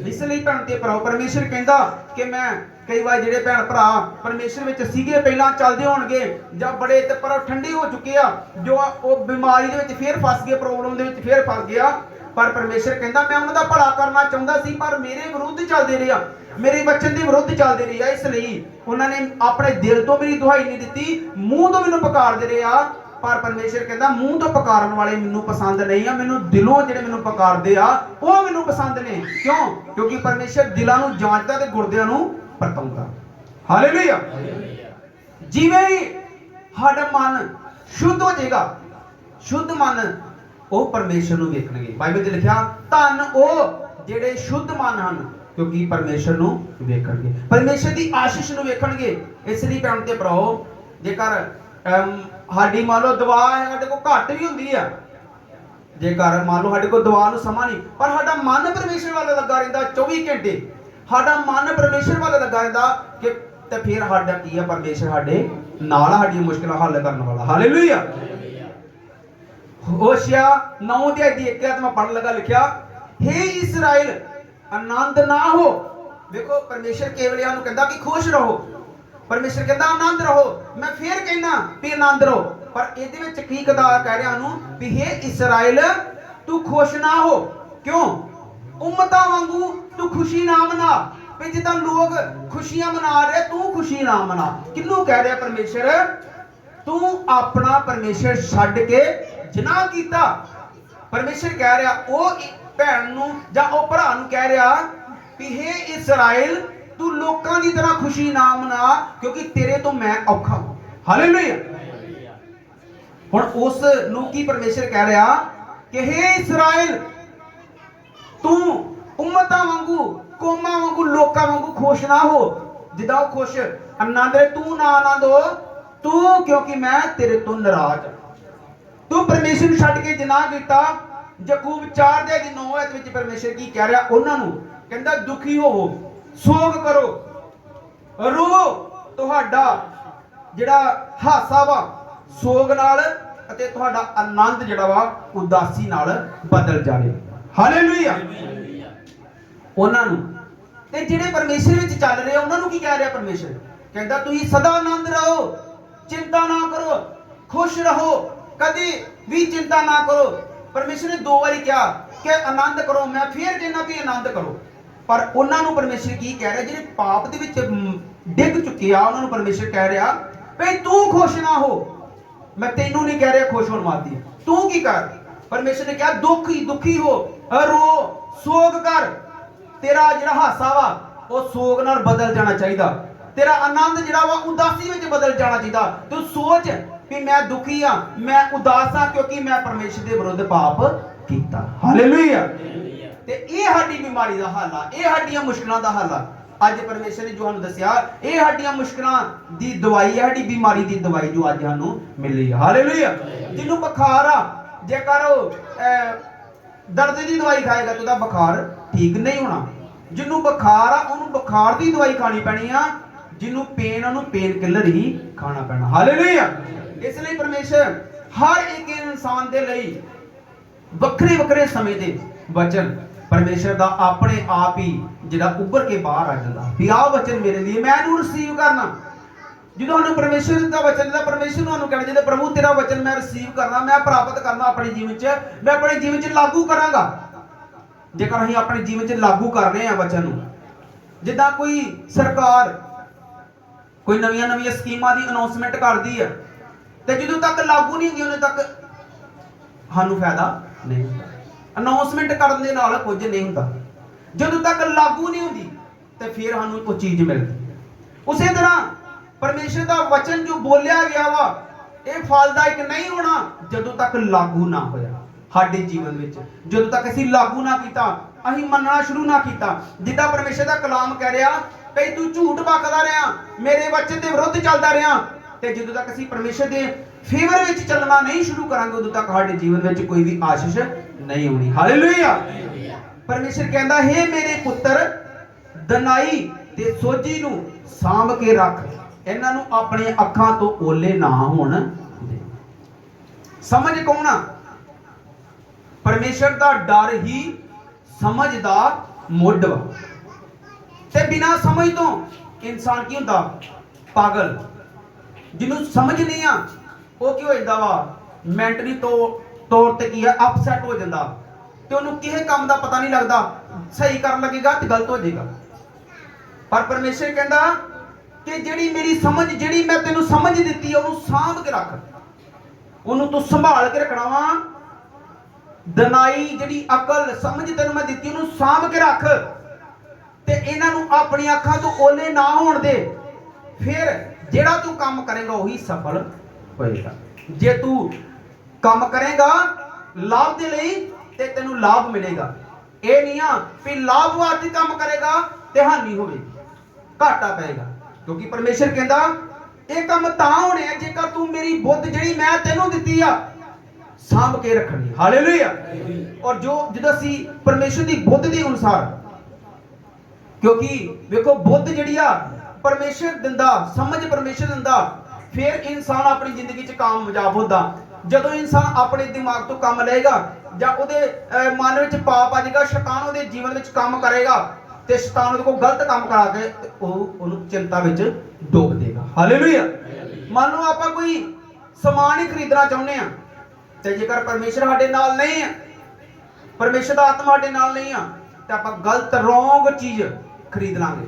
ਇਸ ਲਈ ਭੈਣ ਤੇ ਭਰਾਓ, ਪਰਮੇਸ਼ਰ ਕਹਿੰਦਾ ਕਿ ਮੈਂ ਕਈ ਵਾਰ ਜਿਹੜੇ ਭੈਣ ਭਰਾ ਪਰਮੇਸ਼ਰ ਵਿੱਚ ਸੀਗੇ, ਪਹਿਲਾਂ ਚੱਲਦੇ ਹੋਣਗੇ ਜਾਂ ਬੜੇ ਤੇ ਪਰ ਠੰਡੇ ਹੋ ਚੁੱਕੇ ਆ, ਜੋ ਉਹ ਬਿਮਾਰੀ ਦੇ ਵਿੱਚ ਫੇਰ ਫਸ ਗਏ, ਪ੍ਰੋਬਲਮ ਦੇ ਵਿੱਚ ਫੇਰ ਫਸ ਗਿਆ, ਪਰ ਪਰਮੇਸ਼ਰ ਕਹਿੰਦਾ ਮੈਂ ਉਹਨਾਂ ਦਾ ਭਲਾ ਕਰਨਾ ਚਾਹੁੰਦਾ ਸੀ ਪਰ ਮੇਰੇ ਵਿਰੁੱਧ ਚੱਲਦੇ ਰਹੇ ਆ, ਮੇਰੇ ਵਚਨ ਦੇ ਵਿਰੁੱਧ ਚੱਲਦੇ ਰਹੇ ਆ। ਇਸ ਲਈ ਉਹਨਾਂ ਨੇ ਆਪਣੇ ਦਿਲ ਤੋਂ ਮੇਰੀ ਦੁਹਾਈ ਨਹੀਂ ਦਿੱਤੀ, ਮੂੰਹ ਤੋਂ ਮੈਨੂੰ ਪੁਕਾਰਦੇ ਰਹੇ ਆ। ਪਰ ਪਰਮੇਸ਼ਰ ਕਹਿੰਦਾ ਮੂੰਹ ਤੋਂ ਪੁਕਾਰਨ ਵਾਲੇ ਮੈਨੂੰ ਪਸੰਦ ਨਹੀਂ ਆ, ਮੈਨੂੰ ਦਿਲੋਂ ਜਿਹੜੇ ਮੈਨੂੰ ਪੁਕਾਰਦੇ ਆ ਉਹ ਮੈਨੂੰ ਪਸੰਦ ਨੇ। ਕਿਉਂ? ਕਿਉਂਕਿ ਪਰਮੇਸ਼ਰ ਦਿਲਾਂ ਨੂੰ ਜਾਂਚਦਾ ਤੇ ਗੁਰਦਿਆਂ ਨੂੰ ਪਰਤਾਉਂਦਾ। ਹਾਲੇਲੂਇਆ। ਜਿਵੇਂ ਹੀ ਸਾਡਾ ਮਨ ਸ਼ੁੱਧ ਹੋ ਜਾਏਗਾ, ਸ਼ੁੱਧ ਮਨ ਉਹ ਪਰਮੇਸ਼ਰ ਨੂੰ ਵੇਖਣਗੇ। ਬਾਈਬਲ 'ਚ ਲਿਖਿਆ ਧੰਨ ਉਹ ਜਿਹੜੇ ਸ਼ੁੱਧ ਮਨ ਹਨ, ਕਿਉਂਕਿ ਪਰਮੇਸ਼ਰ ਨੂੰ ਵੇਖਣਗੇ, ਪਰਮੇਸ਼ਰ ਦੀ ਆਸ਼ੀਸ਼ ਨੂੰ ਵੇਖਣਗੇ। ਇਸ ਲਈ ਭੈਣ ਤੇ ਭਰਾਓ, ਜੇਕਰ ਸਾਡੀ ਮੰਨ ਲਓ ਦੁਆ ਸਾਡੇ ਕੋਲ ਘੱਟ ਵੀ ਹੁੰਦੀ ਆ, ਜੇਕਰ ਮੰਨ ਲਓ ਸਾਡੇ ਕੋਲ ਦੁਆ ਨੂੰ ਸਮਾਂ ਨਹੀਂ, ਪਰ ਸਾਡਾ ਮਨ ਪਰਮੇਸ਼ਰ ਵੱਲ ਲੱਗਾ ਰਹਿੰਦਾ 24 ਘੰਟੇ, ਸਾਡਾ ਮਨ ਪਰਮੇਸ਼ਰ ਵੱਲ ਲੱਗਾ ਰਹਿੰਦਾ ਕਿ ਤੇ ਫਿਰ ਸਾਡਾ ਕੀ ਆ, ਪਰਮੇਸ਼ਰ ਸਾਡੇ ਨਾਲ ਸਾਡੀਆਂ ਮੁਸ਼ਕਲਾਂ ਹੱਲ ਕਰਨ ਵਾਲਾ। ਹਾਲੇਲੂਇਆ। ਹੋਸ਼ਿਆ 9 ਅਧਿਆਇ ਦੀ 1 ਆਇਤ ਮੈਂ ਪੜ੍ਹਨ ਲੱਗਾ, ਲਿਖਿਆ, हे ਇਸਰਾਇਲ ਆਨੰਦ ਨਾ ਹੋ। ਵੇਖੋ ਪਰਮੇਸ਼ਰ ਕੇਵਲਿਆਂ ਨੂੰ ਕਹਿੰਦਾ ਕਿ ਖੁਸ਼ ਰਹੋ, ਪਰਮੇਸ਼ਰ ਕਹਿੰਦਾ ਆਨੰਦ ਰਹੋ। ਮੈਂ ਫੇਰ ਕਹਿਣਾ ਵੀ ਆਨੰਦ ਰਹੋ, ਪਰ ਇਹਦੇ ਵਿੱਚ ਕੀ ਕਦਾ ਕਹਿ ਰਿਹਾ ਨੂੰ ਵੀ हे ਇਸਰਾਇਲ ਤੂੰ ਖੁਸ਼ ਨਾ ਹੋ। ਕਿਉਂ? ਉਮਤਾਂ ਵਾਂਗੂ ਤੂੰ ਖੁਸ਼ੀ ਨਾ ਮਨਾ, ਵੀ ਜਿੱਦਾਂ ਲੋਕ ਖੁਸ਼ੀਆਂ ਮਨਾ ਰਹੇ ਤੂੰ ਖੁਸ਼ੀ ਨਾ ਮਨਾ। ਕਿਹਨੂੰ ਕਹਿ ਰਿਹਾ ਪਰਮੇਸ਼ਰ? ਤੂੰ ਆਪਣਾ ਪਰਮੇਸ਼ਰ ਛੱਡ ਕੇ ਜਿਨਾਹ ਕੀਤਾ। ਪਰਮੇਸ਼ਰ ਕਹਿ ਰਿਹਾ ਉਹ ਭੈਣ ਨੂੰ ਜਾਂ ਉਹ ਭਰਾ ਨੂੰ ਕਹਿ ਰਿਹਾ ਵੀ हे ਇਸਰਾਇਲ ਤੂੰ ਲੋਕਾਂ ਦੀ ਤਰ੍ਹਾਂ ਖੁਸ਼ੀ ਨਾ ਮਨਾ, ਕਿਉਂਕਿ ਤੇਰੇ ਤੋਂ ਮੈਂ ਔਖਾ। ਹਾਲੇਲੂਇਆ। ਹੁਣ ਉਸ ਨੂੰ ਕੀ ਪਰਮੇਸ਼ਰ ਕਹਿ ਰਿਹਾ ਕਿ हे ਇਸਰਾਇਲ ਤੂੰ ਉਮਤਾਂ ਵਾਂਗੂ, ਕੌਮਾਂ ਵਾਂਗੂ, ਲੋਕਾਂ ਵਾਂਗੂ ਖੁਸ਼ ਨਾ ਹੋ ਜਿੱਦਾਂ ਉਹ ਖੁਸ਼। ਆਨੰਦ ਤੂੰ ਨਾ ਆਨੰਦ ਹੋ ਤੂੰ, ਕਿਉਂਕਿ ਮੈਂ ਤੇਰੇ ਤੋਂ ਨਾਰਾਜ਼। ਤੂੰ ਪਰਮੇਸ਼ਰ ਨੂੰ ਛੱਡ ਕੇ ਜਿਨਾਹ ਕੀਤਾ। ਯਾਕੂਬ 4 ਦੇ 9 ਆਇਤ ਵਿੱਚ ਪਰਮੇਸ਼ਰ ਕੀ ਕਹਿ ਰਿਹਾ ਉਹਨਾਂ ਨੂੰ? ਕਹਿੰਦਾ ਦੁਖੀ ਹੋਵੋ, ਸੋਗ ਕਰੋ, ਰੋਵੋ। ਤੁਹਾਡਾ ਜਿਹੜਾ ਹਾਸਾ ਵਾ ਸੋਗ ਨਾਲ, ਅਤੇ ਤੁਹਾਡਾ ਆਨੰਦ ਜਿਹੜਾ ਵਾ ਉਦਾਸੀ ਨਾਲ ਬਦਲ ਜਾਵੇ। ਹਾਲੇਲੂਇਆ। ਉਹਨਾਂ ਨੂੰ ਤੇ ਜਿਹੜੇ ਪਰਮੇਸ਼ਰ ਵਿੱਚ ਚੱਲ ਰਹੇ ਉਹਨਾਂ ਨੂੰ ਕੀ ਕਹਿ ਰਿਹਾ ਪਰਮੇਸ਼ਰ? ਕਹਿੰਦਾ ਤੁਸੀਂ ਸਦਾ ਆਨੰਦ ਰਹੋ, ਚਿੰਤਾ ਨਾ ਕਰੋ, ਖੁਸ਼ ਰਹੋ, ਕਦੀ ਵੀ ਚਿੰਤਾ ਨਾ ਕਰੋ। ਪਰਮੇਸ਼ਰ ਨੇ 2 ਵਾਰੀ ਕਿਹਾ ਕਿ ਆਨੰਦ ਕਰੋ, ਮੈਂ ਫੇਰ ਕਹਿਣਾ ਵੀ ਆਨੰਦ ਕਰੋ। ਪਰ ਉਹਨਾਂ ਨੂੰ ਪਰਮੇਸ਼ਰ ਕੀ ਕਹਿ ਰਿਹਾ? ਜਿਹੜੇ ਪਾਪ ਦੇ ਵਿੱਚ ਡਿੱਗ ਚੁੱਕੇ ਆ ਉਹਨਾਂ ਨੂੰ ਪਰਮੇਸ਼ਰ ਕਹਿ ਰਿਹਾ ਭਈ ਤੂੰ ਖੁਸ਼ ਨਾ ਹੋ। ਮੈਂ ਤੈਨੂੰ ਨਹੀਂ ਕਹਿ ਰਿਹਾ ਖੁਸ਼ ਹੋਣ ਵਾਸਤੇ, ਤੂੰ ਕੀ ਕਰ? ਪਰਮੇਸ਼ਰ ਨੇ ਕਿਹਾ ਦੁਖੀ ਹੋ, ਰੋ, ਸੋਗ ਕਰ। ਤੇਰਾ ਜਿਹੜਾ ਹਾਸਾ ਵਾ ਉਹ ਸੋਗ ਨਾਲ ਬਦਲ ਜਾਣਾ ਚਾਹੀਦਾ, ਤੇਰਾ ਆਨੰਦ ਜਿਹੜਾ ਵਾ ਉਦਾਸੀ ਵਿੱਚ ਬਦਲ ਜਾਣਾ ਚਾਹੀਦਾ। ਤੂੰ ਸੋਚ ਵੀ ਮੈਂ ਦੁਖੀ ਆ, ਮੈਂ ਉਦਾਸ ਆ, ਕਿਉਂਕਿ ਮੈਂ ਪਰਮੇਸ਼ਰ ਦੇ ਵਿਰੁੱਧ ਪਾਪ ਕੀਤਾ। ਹਾਲੇਲੂਇਆ। ਤੇ ਇਹ ਸਾਡੀ ਬਿਮਾਰੀ ਦਾ ਹੱਲ ਆ, ਇਹ ਸਾਡੀਆਂ ਮੁਸ਼ਕਲਾਂ ਦਾ ਹੱਲ ਆ। ਅੱਜ ਪਰਮੇਸ਼ਰ ਨੇ ਜੋ ਸਾਨੂੰ ਦੱਸਿਆ ਇਹ ਸਾਡੀਆਂ ਮੁਸ਼ਕਲਾਂ ਦੀ ਦਵਾਈ ਹੈ, ਸਾਡੀ ਬਿਮਾਰੀ ਦੀ ਦਵਾਈ ਜੋ ਅੱਜ ਸਾਨੂੰ ਮਿਲੀ ਹੈ। ਹਾਲੇਲੂਇਆ। ਜਿਹਨੂੰ ਬੁਖਾਰ ਆ, ਜੇਕਰ ਉਹ ਦਰਦ ਦੀ ਦਵਾਈ ਖਾਏਗਾ ਤਾਂ ਉਹਦਾ ਬੁਖਾਰ ਠੀਕ ਨਹੀਂ ਹੋਣਾ। ਜਿਹਨੂੰ ਬੁਖਾਰ ਆ ਉਹਨੂੰ ਬੁਖਾਰ ਦੀ ਦਵਾਈ ਖਾਣੀ ਪੈਣੀ ਆ, ਜਿਹਨੂੰ ਪੇਨ ਉਹਨੂੰ ਪੇਨ ਕਿਲਰ ਹੀ ਖਾਣਾ ਪੈਣਾ। ਹਾਲੇਲੂਇਆ। ਇਸ ਲਈ ਪਰਮੇਸ਼ਰ ਹਰ ਇੱਕ ਇਨਸਾਨ ਦੇ ਲਈ ਵੱਖਰੇ ਵੱਖਰੇ ਸਮੇਂ ਦੇ ਵਚਨ ਪਰਮੇਸ਼ਰ ਦਾ ਆਪਣੇ ਆਪ ਹੀ ਜਿਹੜਾ ਉੱਭਰ ਕੇ ਬਾਹਰ ਆ ਜਾਂਦਾ ਵੀ ਆਹ ਵਚਨ ਮੇਰੇ ਲਈ, ਮੈਂ ਇਹਨੂੰ ਰਿਸੀਵ ਕਰਨਾ। ਜਦੋਂ ਸਾਨੂੰ ਪਰਮੇਸ਼ਰ ਦਾ ਵਚਨ ਦਾ ਪਰਮੇਸ਼ਰ ਨੂੰ ਸਾਨੂੰ ਕਹਿਣਾ ਚਾਹੀਦਾ ਪ੍ਰਭੂ ਤੇਰਾ ਵਚਨ ਮੈਂ ਰਿਸੀਵ ਕਰਨਾ, ਮੈਂ ਪ੍ਰਾਪਤ ਕਰਨਾ ਆਪਣੇ ਜੀਵਨ 'ਚ, ਮੈਂ ਆਪਣੇ ਜੀਵਨ 'ਚ ਲਾਗੂ ਕਰਾਂਗਾ। ਜੇਕਰ ਅਸੀਂ ਆਪਣੇ ਜੀਵਨ 'ਚ ਲਾਗੂ ਕਰ ਰਹੇ ਹਾਂ ਵਚਨ ਨੂੰ, ਜਿੱਦਾਂ ਕੋਈ ਸਰਕਾਰ ਕੋਈ ਨਵੀਆਂ ਸਕੀਮਾਂ ਦੀ ਅਨਾਉਂਸਮੈਂਟ ਕਰਦੀ ਹੈ ਤੇ ਜਦੋਂ ਤੱਕ ਲਾਗੂ ਨਹੀਂ ਹੁੰਦੀ ਉਦੋਂ ਤੱਕ ਸਾਨੂੰ ਫਾਇਦਾ ਨਹੀਂ ਹੁੰਦਾ। ਅਨਾਉਂਸਮੈਂਟ ਕਰਨ ਦੇ ਨਾਲ ਕੁਝ ਨਹੀਂ ਹੁੰਦਾ, ਜਦੋਂ ਤੱਕ ਲਾਗੂ ਨਹੀਂ ਹੁੰਦੀ ਤੇ ਫਿਰ ਸਾਨੂੰ ਉਹ ਚੀਜ਼ ਮਿਲਦੀ। ਉਸੇ ਤਰ੍ਹਾਂ ਪਰਮੇਸ਼ਰ ਦਾ ਵਚਨ ਜੋ ਬੋਲਿਆ ਗਿਆ ਵਾ ਇਹ ਫਲਦਾਇਕ ਨਹੀਂ ਹੋਣਾ ਜਦੋਂ ਤੱਕ ਲਾਗੂ ਨਾ ਹੋਇਆ ਸਾਡੇ ਜੀਵਨ ਵਿੱਚ। ਜਦੋਂ ਤੱਕ ਅਸੀਂ ਲਾਗੂ ਨਾ ਕੀਤਾ, ਅਸੀਂ ਮੰਨਣਾ ਸ਼ੁਰੂ ਨਾ ਕੀਤਾ। ਜਿੱਦਾਂ ਪਰਮੇਸ਼ਰ ਦਾ ਕਲਾਮ ਕਹਿ ਰਿਹਾ ਕਿ ਤੂੰ ਝੂਠ ਬਕਦਾ ਰਿਹਾ, ਮੇਰੇ ਵਚਨ ਦੇ ਵਿਰੁੱਧ ਚੱਲਦਾ ਰਿਹਾ, ਤੇ ਜਦੋਂ ਤੱਕ ਅਸੀਂ ਪਰਮੇਸ਼ਰ ਦੇ ਫੇਵਰ ਵਿੱਚ ਚੱਲਣਾ ਨਹੀਂ ਸ਼ੁਰੂ ਕਰਾਂਗੇ ਉਦੋਂ ਤੱਕ ਸਾਡੇ ਜੀਵਨ ਵਿੱਚ ਕੋਈ ਵੀ ਆਸ਼ੀਸ਼ ਨਹੀਂ ਹੋਣੀ। ਹਾਲੇਲੂਇਆ। ਪਰਮੇਸ਼ਰ ਕਹਿੰਦਾ ਹੈ ਮੇਰੇ ਪੁੱਤਰ ਦਨਾਈ ਤੇ ਸੋਝੀ ਨੂੰ ਸਾਂਭ ਕੇ ਰੱਖ, ਇਹਨਾਂ ਨੂੰ ਆਪਣੇ ਅੱਖਾਂ ਤੋਂ ਓਲੇ ਨਾ ਹੋਣ ਦੇ। ਸਮਝ ਕੌਣ ਆ? ਪਰਮੇਸ਼ਰ ਦਾ ਡਰ ਹੀ ਸਮਝ ਦਾ ਮੁੱਢ ਵਾ। ਤੇ ਬਿਨਾਂ ਸਮਝ ਤੋਂ ਇਨਸਾਨ ਕੀ ਹੁੰਦਾ? ਪਾਗਲ। ਜਿਹਨੂੰ ਸਮਝ ਨਹੀਂ ਆ ਉਹ ਕੀ ਹੋ ਜਾਂਦਾ ਵਾ? ਮੈਂਟਲੀ ਤੌਰ ਤੇ ਕੀ ਆ? ਅਪਸੈਟ ਹੋ ਜਾਂਦਾ ਤੇ ਉਹਨੂੰ ਕਿਸੇ ਕੰਮ ਦਾ ਪਤਾ ਨਹੀਂ ਲੱਗਦਾ, ਸਹੀ ਕਰਨ ਲੱਗੇਗਾ ਤੇ ਗਲਤ ਹੋ ਜਾਏਗਾ। ਪਰ ਪਰਮੇਸ਼ਰ ਕਹਿੰਦਾ ਕਿ ਜਿਹੜੀ ਮੇਰੀ ਸਮਝ, ਜਿਹੜੀ ਮੈਂ ਤੈਨੂੰ ਸਮਝ ਦਿੱਤੀ ਉਹਨੂੰ ਸਾਂਭ ਕੇ ਰੱਖ, ਉਹਨੂੰ ਤੂੰ ਸੰਭਾਲ ਕੇ ਰੱਖਣਾ ਵਾ। ਦਨਾਈ ਜਿਹੜੀ ਅਕਲ ਸਮਝ ਤੈਨੂੰ ਮੈਂ ਦਿੱਤੀ ਉਹਨੂੰ ਸਾਂਭ ਕੇ ਰੱਖ ਤੇ ਇਹਨਾਂ ਨੂੰ ਆਪਣੀਆਂ ਅੱਖਾਂ ਤੋਂ ਓਲੇ ਨਾ ਹੋਣ ਦੇ। ਫਿਰ ਜਿਹੜਾ ਤੂੰ ਕੰਮ ਕਰੇਗਾ ਉਹੀ ਸਫਲ ਹੋਏਗਾ। ਜੇ ਤੂੰ ਕੰਮ ਕਰੇਗਾ ਲਾਭ ਦੇ ਲਈ ਤੇ ਤੈਨੂੰ ਲਾਭ ਮਿਲੇਗਾ, ਇਹ ਨਹੀਂ ਆ ਵੀ ਲਾਭਵਾਦੀ ਕੰਮ ਕਰੇਗਾ ਤੇ ਹਾਨੀ ਹੋਵੇਗੀ, ਘਾਟਾ ਪਏਗਾ। ਕਿਉਂਕਿ ਪਰਮੇਸ਼ਰ ਕਹਿੰਦਾ ਇਹ ਕੰਮ ਤਾਂ ਹੋਣੇ ਆ ਜੇਕਰ ਤੂੰ ਮੇਰੀ ਬੁੱਧ ਜਿਹੜੀ ਮੈਂ ਤੈਨੂੰ ਦਿੱਤੀ ਆ ਸਾਂਭ ਕੇ ਰੱਖਣੀ। ਹਾਲੇਲੂਇਆ। ਔਰ ਜਦੋਂ ਅਸੀਂ ਪਰਮੇਸ਼ਰ ਦੀ ਬੁੱਧ ਦੇ ਅਨੁਸਾਰ, ਕਿਉਂਕਿ ਵੇਖੋ ਬੁੱਧ ਜਿਹੜੀ ਆ ਪਰਮੇਸ਼ਰ ਦਿੰਦਾ, ਸਮਝ ਪਰਮੇਸ਼ਰ ਦਿੰਦਾ, ਫਿਰ ਇਨਸਾਨ ਆਪਣੀ ਜ਼ਿੰਦਗੀ 'ਚ ਕਾਮਯਾਬ ਹੁੰਦਾ। ਜਦੋਂ ਇਨਸਾਨ ਆਪਣੇ ਦਿਮਾਗ ਤੋਂ ਕੰਮ ਲਏਗਾ ਜਾਂ ਉਹਦੇ ਮਨ ਵਿੱਚ ਪਾਪ ਆ ਜਾਏਗਾ, ਸ਼ੈਤਾਨ ਉਹਦੇ ਜੀਵਨ ਵਿੱਚ ਕੰਮ ਕਰੇਗਾ ਤੇ ਸ਼ੈਤਾਨ ਉਹਦੇ ਕੋਲ ਗਲਤ ਕੰਮ ਕਰਾ ਕੇ ਉਹਨੂੰ ਚਿੰਤਾ ਵਿੱਚ ਡੋਬ ਦੇਗਾ। ਹਾਲੇਲੂਇਆ। ਮੰਨ ਲਓ ਆਪਾਂ ਕੋਈ ਸਮਾਨ ਹੀ ਖਰੀਦਣਾ ਚਾਹੁੰਦੇ ਆ ਤੇ ਜੇਕਰ ਪਰਮੇਸ਼ਰ ਸਾਡੇ ਨਾਲ ਨਹੀਂ ਆ, ਪਰਮੇਸ਼ਰ ਦਾ ਆਤਮਾ ਸਾਡੇ ਨਾਲ ਨਹੀਂ ਆ, ਤੇ ਆਪਾਂ ਗਲਤ ਰੋਂਗ ਚੀਜ਼ ਖਰੀਦ ਲਾਂਗੇ,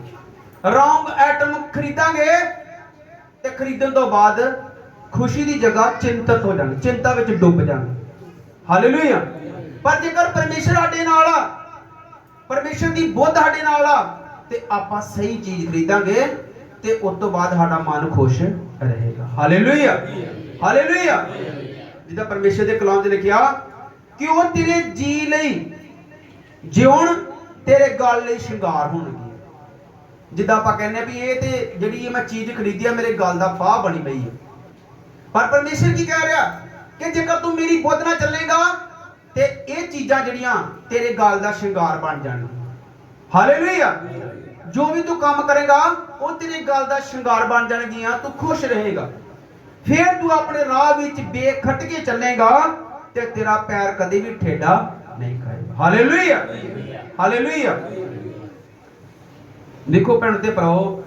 ਰੋਂਗ ਆਈਟਮ ਖਰੀਦਾਂਗੇ ਤੇ ਖਰੀਦਣ ਤੋਂ ਬਾਅਦ ਖੁਸ਼ੀ ਦੀ ਜਗ੍ਹਾ ਚਿੰਤਤ ਹੋ ਜਾਣਗੇ, ਚਿੰਤਾ ਵਿੱਚ ਡੁੱਬ ਜਾਣਗੇ। ਹਾਲੇਲੂਇਆ। ਪਰ ਜੇਕਰ ਪਰਮੇਸ਼ਰ ਸਾਡੇ ਨਾਲ ਆ, ਪਰਮੇਸ਼ਰ ਦੀ ਬੁੱਧ ਸਾਡੇ ਨਾਲ ਆ, ਤੇ ਆਪਾਂ ਸਹੀ ਚੀਜ਼ ਖਰੀਦਾਂਗੇ ਤੇ ਉਸ ਤੋਂ ਬਾਅਦ ਸਾਡਾ ਮਨ ਖੁਸ਼ ਰਹੇਗਾ। ਹਾਲੇਲੂਇਆ। ਹਾਲੇਲੂਇਆ। ਜਿੱਦਾਂ ਪਰਮੇਸ਼ਰ ਦੇ ਕਲਾਮ 'ਚ ਲਿਖਿਆ ਕਿ ਉਹ ਤੇਰੇ ਜੀ ਲਈ ਜਿਉਣ, ਤੇਰੇ ਗਲ ਲਈ ਸ਼ਿੰਗਾਰ ਹੋਣਗੇ। ਜਿੱਦਾਂ ਆਪਾਂ ਕਹਿੰਦੇ ਵੀ ਇਹ ਤੇ ਜਿਹੜੀ ਮੈਂ ਚੀਜ਼ ਖਰੀਦੀ ਆ ਮੇਰੇ ਗਲ ਦਾ ਫਾਹ ਬਣੀ ਪਈ ਹੈ, ਪਰ ਪਰਮੇਸ਼ਰ ਕੀ ਕਹਿ ਰਿਹਾ ਕਿ ਜੇਕਰ ਤੂੰ ਮੇਰੀ ਬੁੱਧ ਨਾਲ ਚੱਲੇਗਾ ਤੇ ਇਹ ਚੀਜ਼ਾਂ ਜਿਹੜੀਆਂ ਤੇਰੇ ਗਲ ਦਾ ਸ਼ਿੰਗਾਰ ਬਣ ਜਾਣਗੀਆਂ। ਹਾਲੇਲੂਇਆ। ਜੋ ਵੀ ਤੂੰ ਕੰਮ ਕਰੇਗਾ ਉਹ ਤੇਰੇ ਗਲ ਦਾ ਸ਼ਿੰਗਾਰ ਬਣ ਜਾਣਗੀਆਂ, ਤੂੰ ਖੁਸ਼ ਰਹੇਗਾ। ਫਿਰ ਤੂੰ ਆਪਣੇ ਰਾਹ ਵਿੱਚ ਬੇਖਟ ਕੇ ਚੱਲੇਗਾ ਤੇ ਤੇਰਾ ਪੈਰ ਕਦੇ ਵੀ ਠੇਡਾ ਨਹੀਂ ਖਾਏਗਾ। ਹਾਲੇਲੂਇਆ। ਹਾਲੇਲੂਇਆ। ਦੇਖੋ ਭੈਣ ਤੇ ਭਰਾਓ,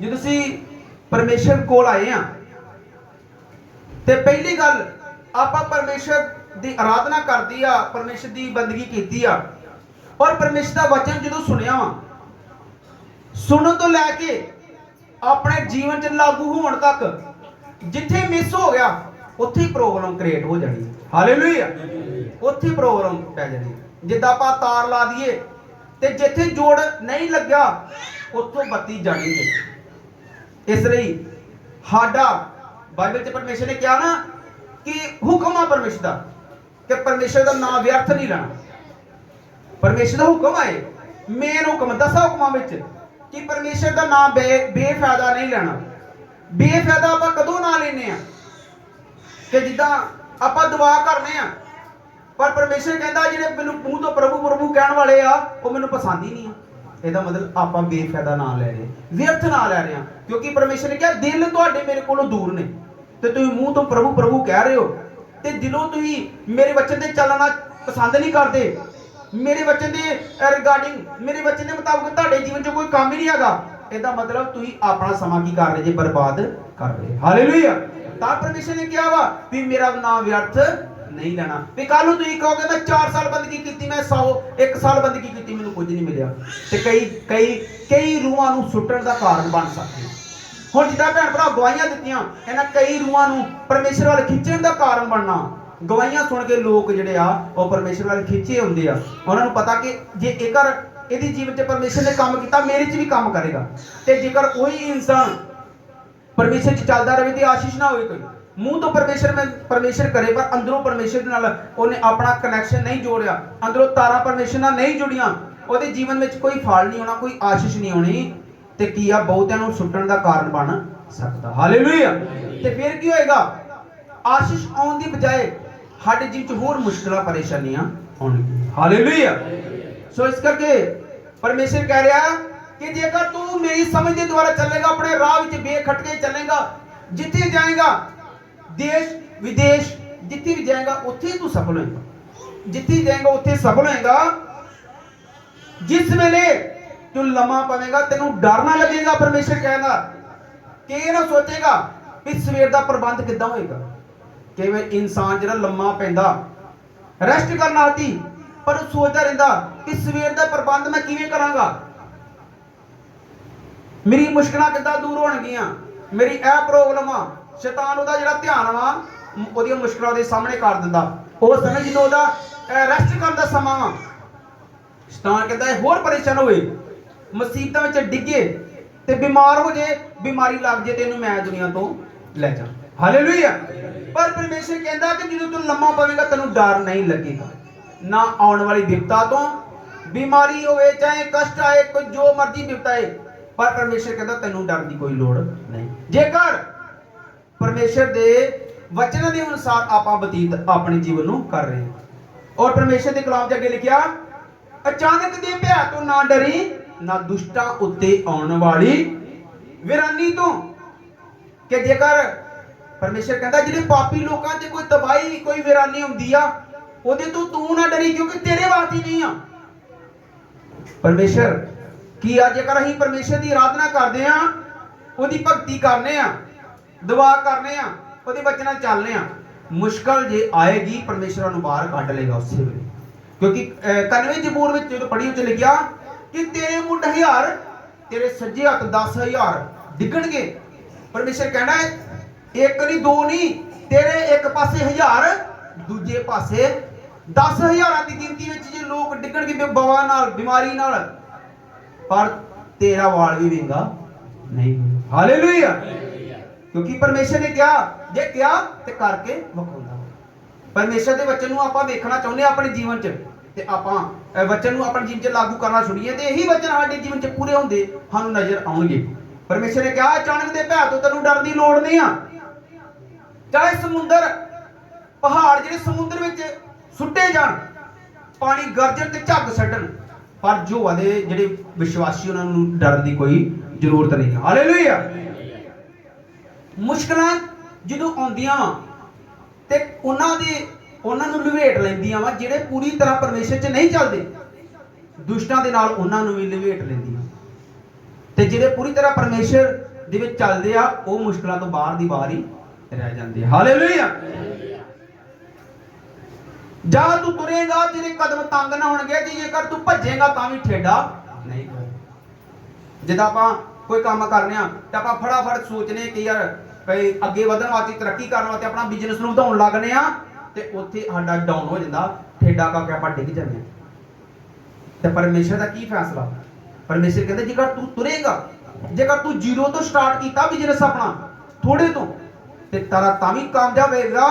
ਜੇ ਤੁਸੀਂ ਪਰਮੇਸ਼ਰ ਕੋਲ ਆਏ ਆ ਤੇ ਪਹਿਲੀ ਗੱਲ ਆਪਾਂ ਪਰਮੇਸ਼ਰ ਦੀ ਆਰਾਧਨਾ ਕਰਦੀ ਆ, ਪਰਮੇਸ਼ਰ ਦੀ ਬੰਦਗੀ ਕੀਤੀ ਆ, ਔਰ ਪਰਮੇਸ਼ਰ ਦਾ ਵਚਨ ਜਦੋਂ ਸੁਣਿਆ ਵਾ, ਸੁਣਨ ਤੋਂ ਲੈ ਕੇ ਆਪਣੇ ਜੀਵਨ 'ਚ ਲਾਗੂ ਹੋਣ ਤੱਕ ਜਿੱਥੇ ਮਿਸ ਹੋ ਗਿਆ ਉੱਥੇ ਹੀ ਪ੍ਰੋਬਲਮ ਕ੍ਰੀਏਟ ਹੋ ਜਾਣੀ। ਹਾਲੇਲੂਇਆ। ਉੱਥੇ ਪ੍ਰੋਬਲਮ ਪੈ ਜਾਣੀ। ਜਿੱਦਾਂ ਆਪਾਂ ਤਾਰ ਲਾ ਦਈਏ ਤੇ ਜਿੱਥੇ ਜੋੜ ਨਹੀਂ ਲੱਗਿਆ ਉੱਥੋਂ ਬੱਤੀ ਜਾਣੀ ਹੈ। ਇਸ ਲਈ ਸਾਡਾ ਬਾਈਬਲ 'ਚ ਪਰਮੇਸ਼ਰ ਨੇ ਕਿਹਾ ਨਾ ਕਿ ਹੁਕਮ ਆ ਪਰਮੇਸ਼ਰ ਦਾ ਕਿ ਪਰਮੇਸ਼ਰ ਦਾ ਨਾਮ ਵਿਅਰਥ ਨਹੀਂ ਲੈਣਾ। ਪਰਮੇਸ਼ਰ ਦਾ ਹੁਕਮ ਹੈ, ਮੇਨ ਹੁਕਮ 10 ਹੁਕਮਾਂ ਵਿੱਚ, ਕਿ ਪਰਮੇਸ਼ਰ ਦਾ ਨਾਮ ਬੇਫਾਇਦਾ ਨਹੀਂ ਲੈਣਾ। ਬੇਫਾਇਦਾ ਆਪਾਂ ਕਦੋਂ ਨਾ ਲੈਨੇ ਆ ਕਿ ਜਿੱਦਾਂ ਆਪਾਂ ਦੁਆ ਕਰਨੇ ਆ, ਪਰ ਪਰਮੇਸ਼ਰ ਕਹਿੰਦਾ ਜਿਹੜੇ ਮੈਨੂੰ ਮੂੰਹ ਤੋਂ ਪ੍ਰਭੂ ਪ੍ਰਭੂ ਕਹਿਣ ਵਾਲੇ ਆ ਉਹ ਮੈਨੂੰ ਪਸੰਦ ਹੀ ਨਹੀਂ ਆ। ਇਹਦਾ ਮਤਲਬ ਆਪਾਂ ਬੇਫਾਇਦਾ ਨਾ ਲੈ ਰਹੇ, ਵਿਅਰਥ ਨਾ ਲੈ ਰਹੇ ਆ। ਕਿਉਂਕਿ ਪਰਮੇਸ਼ਰ ਨੇ ਕਿਹਾ ਦਿਲ ਤੁਹਾਡੇ ਮੇਰੇ ਕੋਲੋਂ ਦੂਰ ਨੇ, ਤੇ ਤੁਸੀਂ ਮੂੰਹ ਤੋਂ ਪ੍ਰਭੂ ਪ੍ਰਭੂ ਕਹਿ ਰਹੇ ਹੋ ਤੇ ਦਿਲੋਂ ਤੁਸੀਂ ਮੇਰੇ ਵਚਨ ਤੇ ਚੱਲਣਾ ਪਸੰਦ ਨਹੀਂ ਕਰਦੇ। ਮੇਰੇ ਵਚਨ ਦੇ ਰਿਗਾਰਡਿੰਗ, ਮੇਰੇ ਵਚਨ ਦੇ ਮੁਤਾਬਕ ਤੁਹਾਡੇ ਜੀਵਨ 'ਚ ਕੋਈ ਕੰਮ ਹੀ ਨਹੀਂ ਹੈਗਾ। ਇਹਦਾ ਮਤਲਬ ਤੁਸੀਂ ਆਪਣਾ ਸਮਾਂ ਕੀ ਕਰ ਰਹੇ ਜੇ? ਬਰਬਾਦ ਕਰ ਰਹੇ। ਹਾਲੇਲੂਇਆ। ਤਾਂ ਪਰਮੇਸ਼ਰ ਨੇ ਕਿਹਾ ਵਾ ਵੀ ਮੇਰਾ ਨਾਮ ਵਿਅਰਥ ਨਹੀਂ ਲੈਣਾ। ਵੀ ਕੱਲ ਨੂੰ ਤੁਸੀਂ ਕਹੋਗੇ ਮੈਂ 4 ਸਾਲ ਬੰਦਗੀ ਕੀਤੀ, ਮੈਂ 1 ਸਾਲ ਬੰਦਗੀ ਕੀਤੀ, ਮੈਨੂੰ ਕੁਝ ਨਹੀਂ ਮਿਲਿਆ, ਤੇ ਕਈ ਰੂਹਾਂ ਨੂੰ ਸੁੱਟਣ ਦਾ ਕਾਰਨ ਬਣ ਸਕਦੇ। ਹੁਣ ਜਿੱਦਾਂ ਭੈਣ ਭਰਾ ਗਵਾਹੀਆਂ ਦਿੱਤੀਆਂ, ਇਹਨਾਂ ਕਈ ਰੂਹਾਂ ਨੂੰ ਪਰਮੇਸ਼ਰ ਵੱਲ ਖਿੱਚਣ ਦਾ ਕਾਰਨ ਬਣਨਾ। ਗਵਾਹੀਆਂ ਸੁਣ ਕੇ ਲੋਕ ਜਿਹੜੇ ਆ ਉਹ ਪਰਮੇਸ਼ਰ ਵੱਲ ਖਿੱਚੇ ਹੁੰਦੇ ਆ। ਉਹਨਾਂ ਨੂੰ ਪਤਾ ਕਿ ਜੇ ਜੇਕਰ ਇਹਦੀ ਜੀਵਨ 'ਚ ਪਰਮੇਸ਼ਰ ਨੇ ਕੰਮ ਕੀਤਾ, ਮੇਰੇ 'ਚ ਵੀ ਕੰਮ ਕਰੇਗਾ। ਤੇ ਜੇਕਰ ਉਹੀ ਇਨਸਾਨ ਪਰਮੇਸ਼ਰ 'ਚ ਚੱਲਦਾ ਰਹੇ ਤੇ ਆਸ਼ੀਸ਼ ਨਾ ਹੋਵੇ। ਕੋਈ ਮੂੰਹ ਤੋਂ ਪਰਮੇਸ਼ਰ ਕਰੇ ਪਰ ਅੰਦਰੋਂ ਪਰਮੇਸ਼ਰ ਦੇ ਨਾਲ ਉਹਨੇ ਆਪਣਾ ਕਨੈਕਸ਼ਨ ਨਹੀਂ ਜੋੜਿਆ, ਅੰਦਰੋਂ ਤਾਰਾਂ ਪਰਮੇਸ਼ਰ ਨਾਲ ਨਹੀਂ ਜੁੜੀਆਂ, ਉਹਦੇ ਜੀਵਨ ਵਿੱਚ ਕੋਈ ਫਲ ਨਹੀਂ ਹੋਣਾ, ਕੋਈ ਆਸ਼ੀਸ਼ ਨਹੀਂ ਹੋਣੀ, ਤੇ ਕੀ ਆ ਬਹੁਤਿਆਂ ਨੂੰ ਸੁੱਟਣ ਦਾ ਕਾਰਨ ਬਣ ਸਕਦਾ। ਹਾਲੇਲੂਇਆ। ਤੇ ਫਿਰ ਕੀ ਹੋਏਗਾ? ਆਸ਼ੀਸ਼ ਆਉਣ ਦੀ ਬਜਾਏ ਸਾਡੇ ਜੀਵਨ 'ਚ ਹੋਰ ਮੁਸ਼ਕਲਾਂ ਪਰੇਸ਼ਾਨੀਆਂ ਆਉਣਗੀਆਂ। ਹਾਲੇਲੂਇਆ। ਸੋ ਇਸ ਕਰਕੇ ਪਰਮੇਸ਼ਰ ਕਹਿ ਰਿਹਾ ਕਿ ਜੇਕਰ ਤੂੰ ਮੇਰੀ ਸਮਝ ਦੇ ਦੁਆਰਾ ਚੱਲੇਗਾ, ਆਪਣੇ ਰਾਹ ਵਿੱਚ ਬੇਖਟ ਕੇ ਚੱਲੇਗਾ, ਜਿੱਥੇ ਜਾਏਗਾ ਦੇਸ਼ ਵਿਦੇਸ਼ ਜਿੱਥੇ ਵੀ ਜਾਏਗਾ ਉੱਥੇ ਤੂੰ ਸਫਲ ਹੋਏਗਾ। ਜਿੱਥੇ ਜਾਏਗਾ ਉੱਥੇ ਸਫਲ ਹੋਏਗਾ। ਜਿਸ ਵੇਲੇ ਤੂੰ ਲੰਮਾ ਪਵੇਂਗਾ ਤੈਨੂੰ ਡਰ ਨਾ ਲੱਗੇਗਾ। ਪਰਮੇਸ਼ਰ ਕਹਿੰਦਾ ਕਿ ਇਹ ਨਾ ਸੋਚੇਗਾ ਵੀ ਸਵੇਰ ਦਾ ਪ੍ਰਬੰਧ ਕਿੱਦਾਂ ਹੋਏਗਾ। ਕਿਵੇਂ ਇਨਸਾਨ ਜਿਹੜਾ ਲੰਮਾ ਪੈਂਦਾ ਰੈਸਟ ਕਰਨ ਆਤੀ, ਪਰ ਉਹ ਸੋਚਦਾ ਰਹਿੰਦਾ ਕਿ ਸਵੇਰ ਦਾ ਪ੍ਰਬੰਧ ਮੈਂ ਕਿਵੇਂ ਕਰਾਂਗਾ, ਮੇਰੀ ਮੁਸ਼ਕਲਾਂ ਕਿੱਦਾਂ ਦੂਰ ਹੋਣਗੀਆਂ, ਮੇਰੀ ਇਹ ਪ੍ਰੋਬਲਮ ਆ। ਸ਼ੈਤਾਨ ਉਹਦਾ ਜਿਹੜਾ ਧਿਆਨ ਵਾ ਉਹਦੀਆਂ ਮੁਸ਼ਕਲਾਂ ਦੇ ਸਾਹਮਣੇ ਕਰ ਦਿੰਦਾ। ਉਹ ਸਮੇਂ ਜਦੋਂ ਉਹਦਾ ਰੈਸਟ ਕਰਨ ਦਾ ਸਮਾਂ ਵਾ, ਸ਼ੈਤਾਨ ਕਹਿੰਦਾ ਇਹ ਹੋਰ ਪਰੇਸ਼ਾਨ ਹੋਏ, ਮੁਸੀਬਤਾਂ ਵਿੱਚ ਡਿੱਗੇ ਤੇ ਬਿਮਾਰ ਹੋ ਜੇ, ਬਿਮਾਰੀ ਲੱਗ ਜੇ, ਤੈਨੂੰ ਮੈਂ ਦੁਨੀਆ ਤੋਂ ਲੈ ਜਾ। ਹਾਲੇਲੂਇਆ। ਪਰ ਪਰਮੇਸ਼ਰ ਕਹਿੰਦਾ ਕਿ ਜਦੋਂ ਤੂੰ ਲੰਮਾ ਪਵੇਂਗਾ ਤੈਨੂੰ ਡਰ ਨਹੀਂ ਲੱਗੇਗਾ, ਨਾ ਆਉਣ ਵਾਲੀ ਵਿਪਤਾ ਤੋਂ, बीमारी होवे चाहे कष्ट आए कोई जो मर्जी बिपता है, पर परमेश्वर कहता तैनू डर की कोई लोड़ नहीं। जेकर परमेश्वर दे वचन के अनुसार आप बतीत अपने जीवन नू कर रहे हैं। और परमेश्वर के कलाम च अगे लिखिया, अचानक दे भय तो ना डरी, ना दुष्टा उत्ते आने वाली वीरानी तो। कि जेकर परमेश्वर कहता जिहड़े पापी लोकां च कोई तबाही कोई वीरानी हुंदी आ, ओदे तो तू ना डरी, क्योंकि तेरे वास्ते नहीं आ। परमेश्वर की आ, जेकर असीं परमेश्वर की आराधना करते हैं, ओदी भगती करने आ, दुआ करने आ, ओदे वचनां चलने आ, मुश्किल जे आएगी परमेश्वर नूं बाहर कढ लेगा उस वेले। क्योंकि 91 जबूर में जो पढ़ी उस लिखिया कि तेरे मुंड 1000 तेरे सज्जे हथ 10,000 डिगणगे। परमेश्वर कहना है एक नहीं दो नहीं, तेरे एक पासे 1000 दूजे पासे 10,000 की गिनती में जो लोग डिगणगे बवा नाल बीमारी नाल, पर तेरा वाल भी विंगा नहीं। हालेलुया। क्योंकि परमेश्वर ने क्या जे क्या ते करके विखाउंदा। परमेश्वर के वचन को आप देखना चाहते हैं अपने जीवन च, ते आप वचन को अपने जीवन च लागू करना छुड़िए, तो यही वचन हमारे जीवन च पूरे होंगे सानू नजर आउणगे। परमेश्वर ने कहा अचानक दे भय तो तेनू डर की लोड़ नहीं आ। चाहे समुंदर पहाड़ जिहड़े समुंदर विच सुट्टे जाण, पानी गरजन ते झग छड्डण, पर जो वादे जिहड़े विश्वासी उन्हां नूं डर की कोई जरूरत नहीं। हालेलुया। मुश्किलां जदों आउंदियां ते उन्हां नूं लवेट लैंदियां वा, जिहड़े पूरी तरह परमेश्वर च नहीं चलदे, दुष्टां दे नाल उन्हां नूं भी लवेट लैंदियां, ते जिहड़े पूरी तरह परमेश्वर दे विच चलदे आ, ओह मुश्किलां तो बाहर दी बाहर ही रह जांदे। हालेलुया। जा तू तुरेगा तेरे कदम तंग ना होणगे, जेकर तू भजेगा तां भी ठेडा नहीं होएगा। जिद्दां आपां कोई काम करने आ ते आपां फटाफट सोचने कि यार भाई अगे वधन वास्ते तरक्की करने वास्ते अपना बिजनेस नूं वधाउण लगने आ, ते उत्थे साडा डाउन हो जांदा, ठेडा करके आपां डिग जांदे आ। ते परमेश्वर दा की फैसला? परमेश्वर कहंदा जेकर तू तुरेगा, जेकर तू जीरो तो स्टार्ट कीता बिजनेस अपना थोड़े तो, ते तारा तां भी कामयाब होएगा।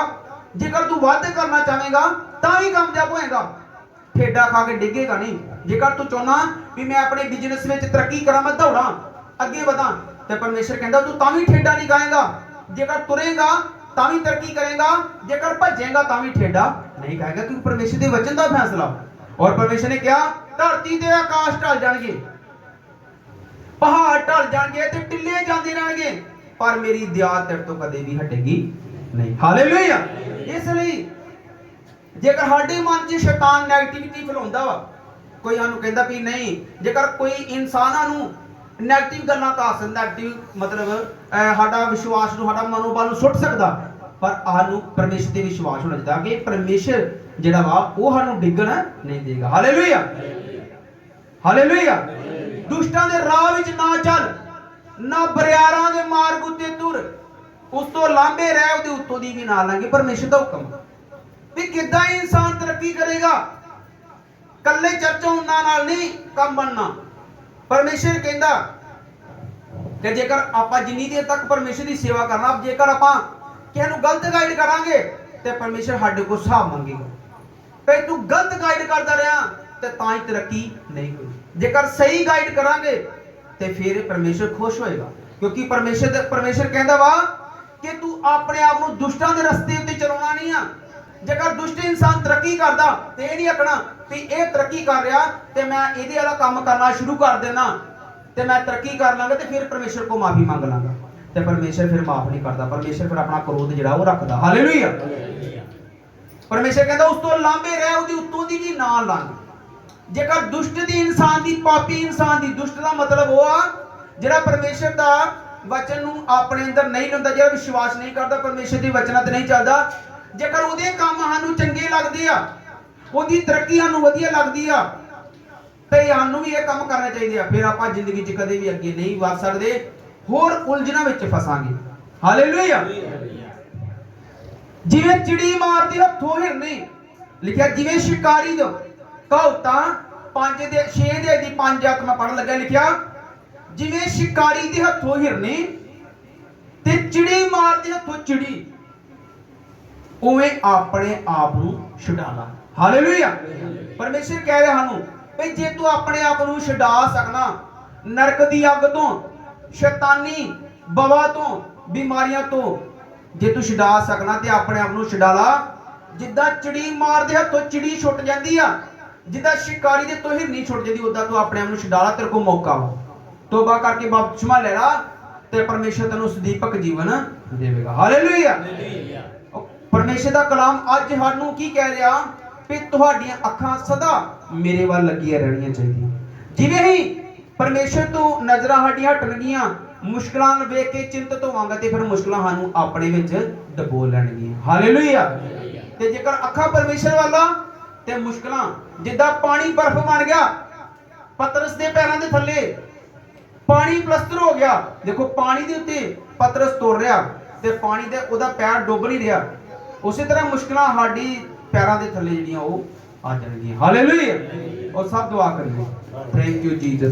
जेकर तू वाध करना चाहेगा तां भी कामयाब होएगा, ठेडा खा के डिगेगा नहीं। जेकर तू चाहना भी मैं अपने बिजनेस में तरक्की करा, मैं दौड़ा अगे बढ़ा, तो परमेश्वर कहता तू तां भी ठेडा नहीं खाएगा। जेकर तुरेगा तां भी तरक्की करेगा, जेकर भजेगा तां भी ठेडा नहीं खाएगा, क्योंकि परमेश्वर के वचन का फैसला। और परमेश्वर ने कहा धरती ते आकाश ढल जाणगे, पहाड़ ढल जाणगे ते टिल्ले जांदे रहणगे, पर मेरी दया तेरे तो कदे भी हटेगी नहीं। हालेलुया। इसलिए जेकर साडे मन च शैतान नेगेटिविटी फैलाउंदा वा, कोई सानू कहंदा भी नहीं, जेकर कोई इंसान सानू नेगेटिव गल्लां दस नेगेटिव मतलब साडा विश्वास नूं साडा मनोबल नूं सुੱਟ सकदा, पर सानू परमेश्वर ते विश्वास होना चाहिए कि परमेश्वर जिहड़ा वा ओह सानू डिगण नहीं देगा। हालेलुया। हालेलुया। दुष्टां दे राह विच ना चल, ना बरियारां दे मार्ग उत्ते तुर, उस तो लांबे रह उहदे उत्तों दी भी ना लंघ। परमेश्वर दा हुक्म भी किदां इंसान तरक्की करेगा, कल्ले चर्चा होना नाल नहीं काम बनना। परमेश्वर कहंदा कि जेकर आपां जिन्नी देर तक परमेश्वर की सेवा करना, जेकर आपां किसी नूं गलत गाइड करांगे ते परमेश्वर साडे कोल हिसाब मंगेगा। भाई तू गलत गाइड करदा रहा ते तां ही तरक्की नहीं होई। जेकर सही गाइड करांगे ते फिर परमेश्वर खुश होएगा, क्योंकि परमेश्वर कहंदा वा कि तू अपने आप नूं दुष्टां दे रस्ते उत्ते चलाउणा नहीं आ। जेकर दुष्ट इंसान तरक्की करदा ते ये नहीं आखना कि ये तरक्की कर रहा ते मैं इहदे वाला काम करना शुरू कर देना ते मैं तरक्की कर लांगा ते फिर परमेश्वर को माफी मांग लांगा, ते परमेश्वर फिर माफ नहीं करता। परमेश्वर फिर अपना क्रोध जिहड़ा वो रखदा। हालेलुया। परमेश्वर कहंदा उस तो लांबे रह, उहदी उत्तों दी भी ना लंघ। जेकर दुष्ट दी इंसान दी, पापी इंसान दी, दुष्ट दा मतलब वो आ जिहड़ा परमेश्वर दा वचन नूं अपने अंदर नहीं लंदा, जिहड़ा विश्वास नहीं करदा, परमेश्वर दी वचनां ते नहीं चलदा। जेकर उहदे काम सानू चंगे लगदे आ, उहदी तरक्की सानू वधिया लगदी आ, ते सानू भी ये काम करना चाहिए, फिर आपां जिंदगी च कदे भी अगे नहीं वध सकदे, होर उलझनां विच फसांगे। हालेलुया। जिवें चिड़ी मारदी हत्थों हिरनी, लिखिया जिवें शिकारी दो कहावतां 5 दे 6 दे दी 5 आत्मा पढ़न लगा, लिखिया जिवें शिकारी दे हत्थों हिरनी ते चिड़ी मारदी हत्थों चिड़ी, उवें अपने आप नूं छुड़ा ला। हालेलुया। परमेश्वर कह रहा सानू ਵੀ ਜੇ ਤੂੰ ਆਪਣੇ ਆਪ ਨੂੰ ਛਡਾ ਸਕਣਾ ਨਰਕ ਦੀ ਅੱਗ ਤੋਂ, ਸ਼ੈਤਾਨੀ ਬਵਾ ਤੋਂ, ਬਿਮਾਰੀਆਂ ਤੋਂ, ਜੇ ਤੂੰ ਛਡਾ ਸਕਣਾ ਤੇ ਆਪਣੇ ਆਪ ਨੂੰ ਛਡਾ ਲਾ। ਜਿੱਦਾਂ ਚਿੜੀ ਮਾਰਦੇ ਹੱਥੋਂ ਚਿੜੀ ਛੁੱਟ ਜਾਂਦੀ ਆ, ਜਿੱਦਾਂ ਸ਼ਿਕਾਰੀ ਦੇ ਤੋਂ ਹਿਰਨੀ ਛੁੱਟ ਜਾਂਦੀ, ਉਦਾਂ ਤੂੰ ਆਪਣੇ ਆਪ ਨੂੰ ਛਡਾ ਲਾ। ਤੇਰੇ ਕੋਲ ਮੌਕਾ ਵਾ, ਤੋਬਾ ਕਰਕੇ ਬਪਤਿਸਮਾ ਲੈ ਲਾ ਤੇ ਪਰਮੇਸ਼ਰ ਤੈਨੂੰ ਸਦੀਪਕ ਜੀਵਨ ਦੇਵੇਗਾ। ਹਾਲੇਲੂਇਆ। ਪਰਮੇਸ਼ਰ ਦਾ ਕਲਾਮ ਅੱਜ ਸਾਨੂੰ ਕੀ ਕਹਿ ਰਿਹਾ ਕਿ ਤੁਹਾਡੀਆਂ ਅੱਖਾਂ ਸਦਾ ਮੇਰੇ ਵੱਲ ਲੱਗੀਆਂ ਰਹਿਣੀਆਂ ਚਾਹੀਦੀਆਂ। ਜਿਵੇਂ ਹੀ ਪਰਮੇਸ਼ਰ ਤੋਂ ਨਜ਼ਰਾਂ ਸਾਡੀਆਂ ਹਟਣਗੀਆਂ, ਮੁਸ਼ਕਲਾਂ ਨੂੰ ਵੇਖ ਕੇ ਚਿੰਤਤ ਹੋਵਾਂਗੇ ਤੇ ਫਿਰ ਮੁਸ਼ਕਲਾਂ ਸਾਨੂੰ ਆਪਣੇ ਵਿੱਚ ਡਬੋ ਲੈਣਗੀਆਂ। ਹਾਲੇਲੂਇਆ। ਤੇ ਜੇਕਰ ਅੱਖਾਂ ਪਰਮੇਸ਼ਰ ਵਾਲਾ ਤੇ ਮੁਸ਼ਕਲਾਂ ਜਿੱਦਾਂ ਪਾਣੀ ਬਰਫ਼ ਬਣ ਗਿਆ, ਪਤਰਸ ਦੇ ਪੈਰਾਂ ਦੇ ਥੱਲੇ ਪਾਣੀ ਪਲਸਤਰ ਹੋ ਗਿਆ। ਦੇਖੋ ਪਾਣੀ ਦੇ ਉੱਤੇ ਪਤਰਸ ਤੁਰ ਰਿਹਾ ਤੇ ਪਾਣੀ ਦੇ ਉਹਦਾ ਪੈਰ ਡੁੱਬ ਨਹੀਂ ਰਿਹਾ। ਉਸੇ ਤਰ੍ਹਾਂ ਮੁਸ਼ਕਲਾਂ ਸਾਡੀ ਪੈਰਾਂ ਦੇ ਥੱਲੇ ਜਿਹੜੀਆਂ ਉਹ ਆ ਜਾਣਗੀਆਂ। ਹਾਲੇਲੂਇਆ। ਔਰ ਸਭ ਦੁਆ ਕਰੀਏ। Thank you Jesus.